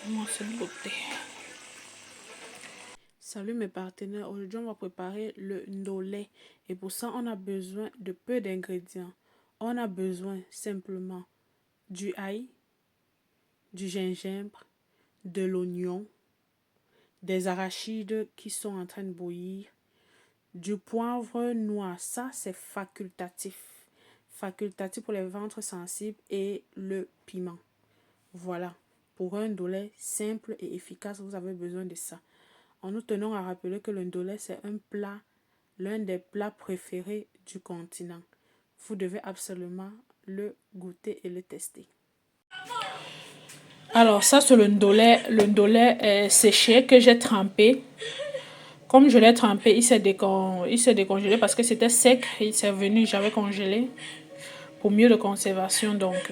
Moi, cette beauté. Salut mes partenaires, aujourd'hui on va préparer le ndolé et pour ça on a besoin de peu d'ingrédients. On a besoin simplement du ail, du gingembre, de l'oignon, des arachides qui sont en train de bouillir, du poivre noir, ça c'est facultatif. Facultatif pour les ventres sensibles et le piment. Voilà, pour un ndolé simple et efficace, vous avez besoin de ça. En nous tenant à rappeler que le ndolé, c'est un plat, l'un des plats préférés du continent. Vous devez absolument le goûter et le tester. Alors, ça, c'est le ndolé séché que j'ai trempé. Comme je l'ai trempé, il s'est décongelé parce que c'était sec. Il s'est venu, j'avais congelé pour mieux de conservation. Donc,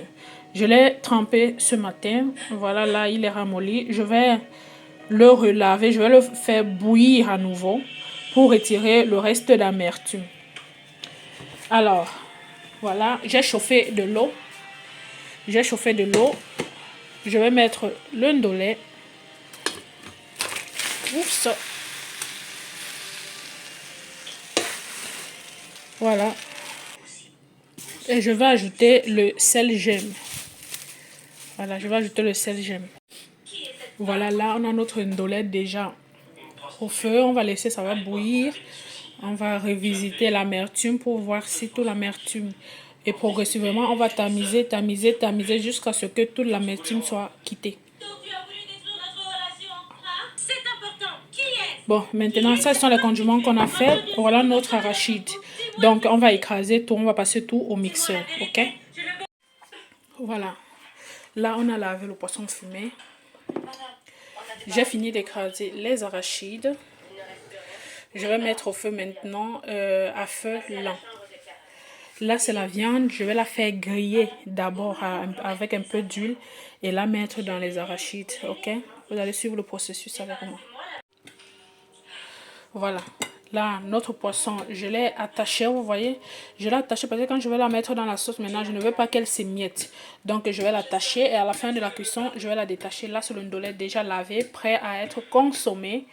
je l'ai trempé ce matin. Voilà, là, il est ramolli. Je vais le relaver, je vais le faire bouillir à nouveau pour retirer le reste d'amertume. Alors, voilà, j'ai chauffé de l'eau. Je vais mettre le ndolé. Oups. Voilà. Et je vais ajouter le sel gemme. Voilà, je vais ajouter le sel gemme. Voilà, là, on a notre ndolé déjà au feu. On va laisser, ça va bouillir. On va revisiter l'amertume pour voir si toute l'amertume. Et progressivement, on va tamiser jusqu'à ce que toute l'amertume soit quittée. Bon, maintenant, ça, ce sont les condiments qu'on a fait. Voilà notre arachide. Donc, on va écraser tout, on va passer tout au mixeur, ok? Voilà. Là, on a lavé le poisson fumé. J'ai fini d'écraser les arachides. Je vais mettre au feu maintenant à feu lent. Là, c'est la viande. Je vais la faire griller d'abord avec un peu d'huile et la mettre dans les arachides, ok? Vous allez suivre le processus avec moi. Voilà. Là, notre poisson, je l'ai attaché, vous voyez. Je l'ai attaché parce que quand je vais la mettre dans la sauce maintenant, je ne veux pas qu'elle s'émiette. Donc, je vais l'attacher et à la fin de la cuisson, je vais la détacher. Là, c'est le ndolé déjà lavé, prêt à être consommé.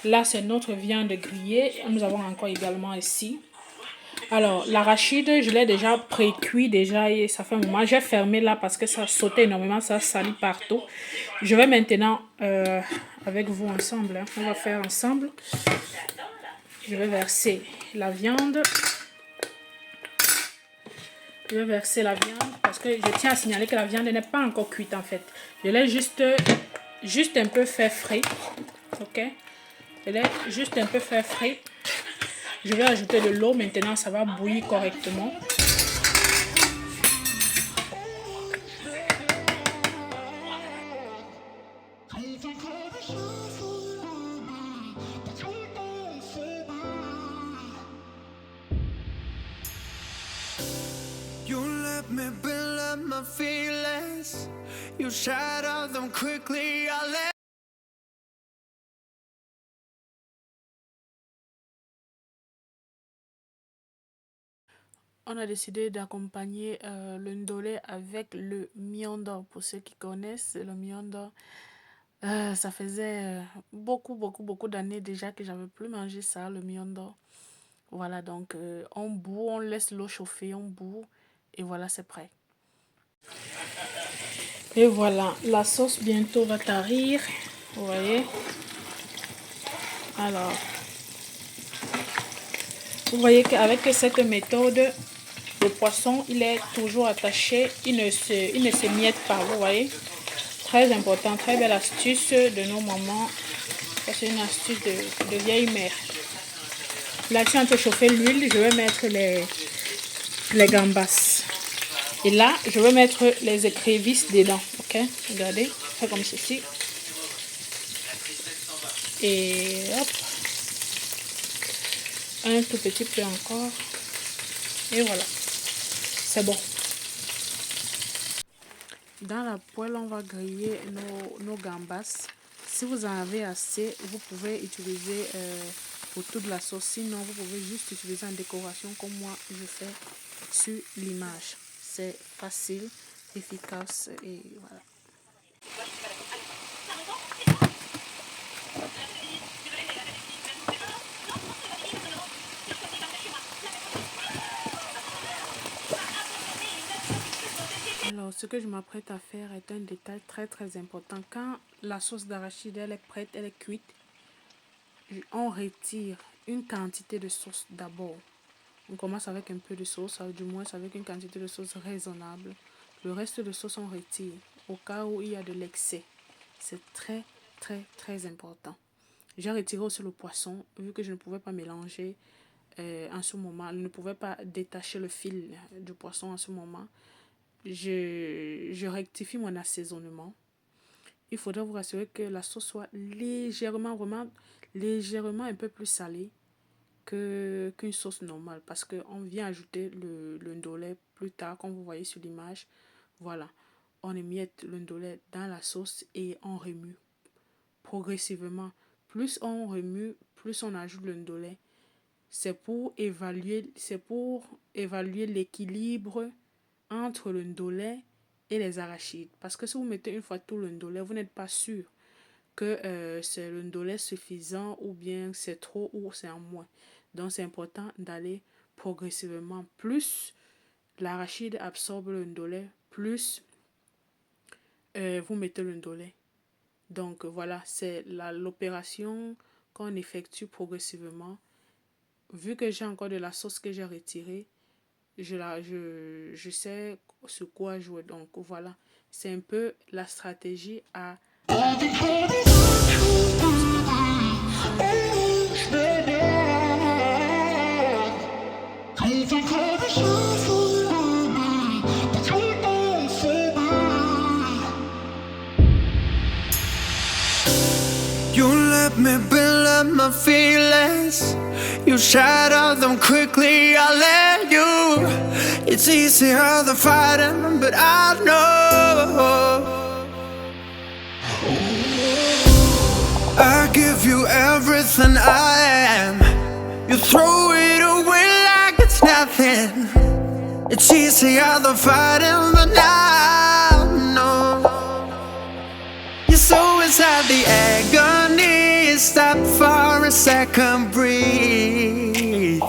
Là, c'est notre viande grillée. Nous avons encore également ici. Alors, l'arachide, je l'ai déjà pré-cuit déjà et ça fait un moment. J'ai fermé là parce que ça sautait énormément, ça salit partout. Je vais maintenant, avec vous ensemble, on va faire ensemble. Je vais verser la viande. Je vais verser la viande parce que je tiens à signaler que la viande n'est pas encore cuite en fait. Je l'ai juste un peu fait frais. Ok? Je l'ai juste un peu fait frais. Je vais ajouter de l'eau. Maintenant, ça va bouillir correctement. You let me build up my feelings. You shatter them quickly. I let On a décidé d'accompagner le ndolé avec le miondor. Pour ceux qui connaissent, le miondor, ça faisait beaucoup d'années déjà que j'avais plus mangé ça, le miondor. Voilà, donc on bout, on laisse l'eau chauffer, on bout et voilà, c'est prêt. Et voilà, la sauce bientôt va tarir, vous voyez. Alors, vous voyez qu'avec cette méthode, le poisson, il est toujours attaché, il ne s'émiette pas, vous voyez. Très important, très belle astuce de nos mamans. C'est une astuce de vieille mère. Là, je suis en train de chauffer l'huile, je vais mettre les gambas. Et là, je vais mettre les écrevisses dedans, ok? Regardez, fait comme ceci. Et hop. Un tout petit peu encore. Et voilà. C'est bon. Dans la poêle, on va griller nos gambas. Si vous en avez assez, vous pouvez utiliser pour toute la sauce. Sinon, vous pouvez juste utiliser en décoration comme moi je fais sur l'image. C'est facile, efficace et voilà. Alors, ce que je m'apprête à faire est un détail très très important. Quand la sauce d'arachide elle est prête, elle est cuite, on retire une quantité de sauce d'abord. On commence avec un peu de sauce, du moins avec une quantité de sauce raisonnable. Le reste de sauce, on retire au cas où il y a de l'excès. C'est très, très, très important. J'ai retiré aussi le poisson, vu que je ne pouvais pas mélanger en ce moment. Je ne pouvais pas détacher le fil du poisson en ce moment. Je rectifie mon assaisonnement. Il faudrait vous rassurer que la sauce soit légèrement, vraiment légèrement un peu plus salée qu'une sauce normale, parce qu'on vient ajouter le ndolé plus tard, comme vous voyez sur l'image. Voilà, on émiette le ndolé dans la sauce et on remue progressivement. Plus on remue, plus on ajoute le ndolé. C'est pour évaluer l'équilibre entre le ndolé et les arachides. Parce que si vous mettez une fois tout le ndolé, vous n'êtes pas sûr que c'est le ndolé suffisant ou bien c'est trop ou c'est en moins. Donc c'est important d'aller progressivement. Plus l'arachide absorbe le ndolé, plus vous mettez le ndolé. Donc voilà, c'est l'opération qu'on effectue progressivement. Vu que j'ai encore de la sauce que j'ai retirée, je sais sur quoi jouer. Donc voilà, c'est un peu la stratégie à You let me build up my feelings. You shatter them quickly, I let you. It's easier than fighting, but I know I give you everything I am. You throw it away like it's nothing. It's easier than fighting, but now no. You're so inside the agony. Stop for a second, breathe.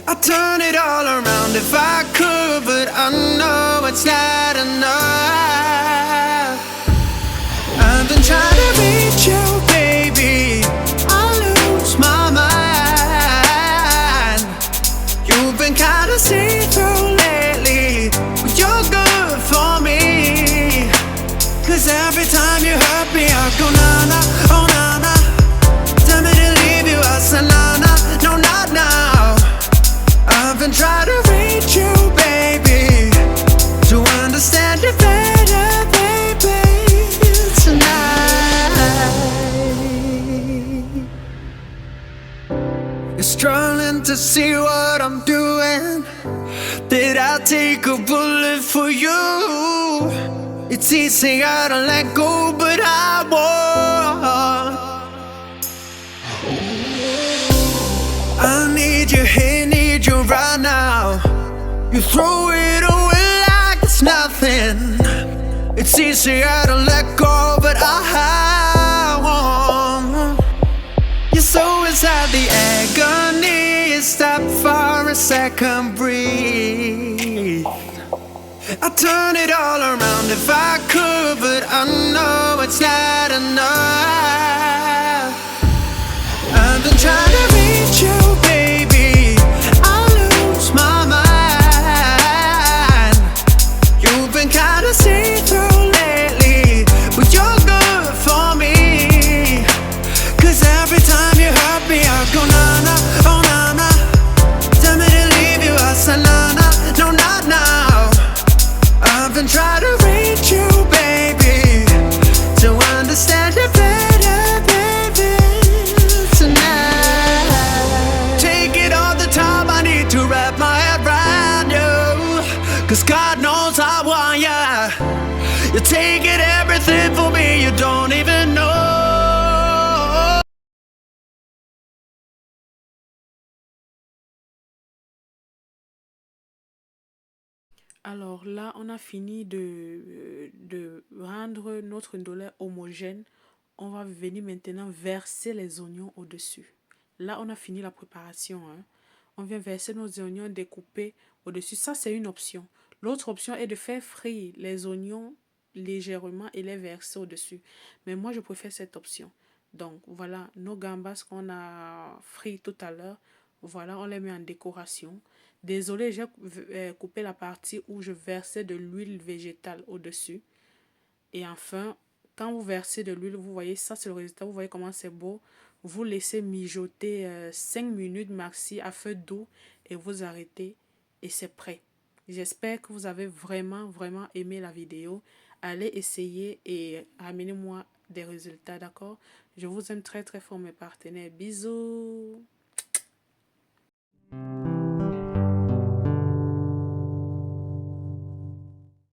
I'd turn it all around if I could, but I know it's not enough. I've been trying to reach you, baby. I lose my mind. You've been kinda see-through lately, but you're good for me. Cause every time you hurt me, I go na-na, oh na-na. Tell me to leave you, I say na-na, no not now. I've been trying to reach you, baby, to understand you better, baby, tonight. You're struggling to see what I'm doing. Did I take a bullet for you? It's easier to let go, but I won't. I need you here, need you right now. You throw it away like it's nothing. It's easier to let go, but I won't. You're so inside the agony. Stop for a second, breathe. I'd turn it all around if I could, but I know it's not enough. I've been trying to reach you, baby. I lose my mind. You've been kinda see-through lately, but you're good for me. Cause every time you hurt me, I go na-na, oh na-na. Tell me to leave you, I say na-na, no not now. I've been trying to reach you, baby, to understand you better, baby, tonight. Take it all the time, I need to wrap my head around you. Cause God knows I want ya. You're taking everything for me, you don't even know. Alors là, on a fini de rendre notre ndolé homogène. on va venir maintenant verser les oignons au-dessus. Là, on a fini la préparation. Hein. On vient verser nos oignons découpés au-dessus. Ça, c'est une option. L'autre option est de faire frire les oignons légèrement et les verser au-dessus. Mais moi, je préfère cette option. Donc, voilà, nos gambas qu'on a frites tout à l'heure, voilà, on les met en décoration. Désolée, j'ai coupé la partie où je versais de l'huile végétale au-dessus. Et enfin, quand vous versez de l'huile, vous voyez, ça c'est le résultat. Vous voyez comment c'est beau. Vous laissez mijoter 5 minutes maxi à feu doux et vous arrêtez et c'est prêt. J'espère que vous avez vraiment aimé la vidéo. Allez essayer et amenez-moi des résultats, d'accord? Je vous aime très fort mes partenaires. Bisous!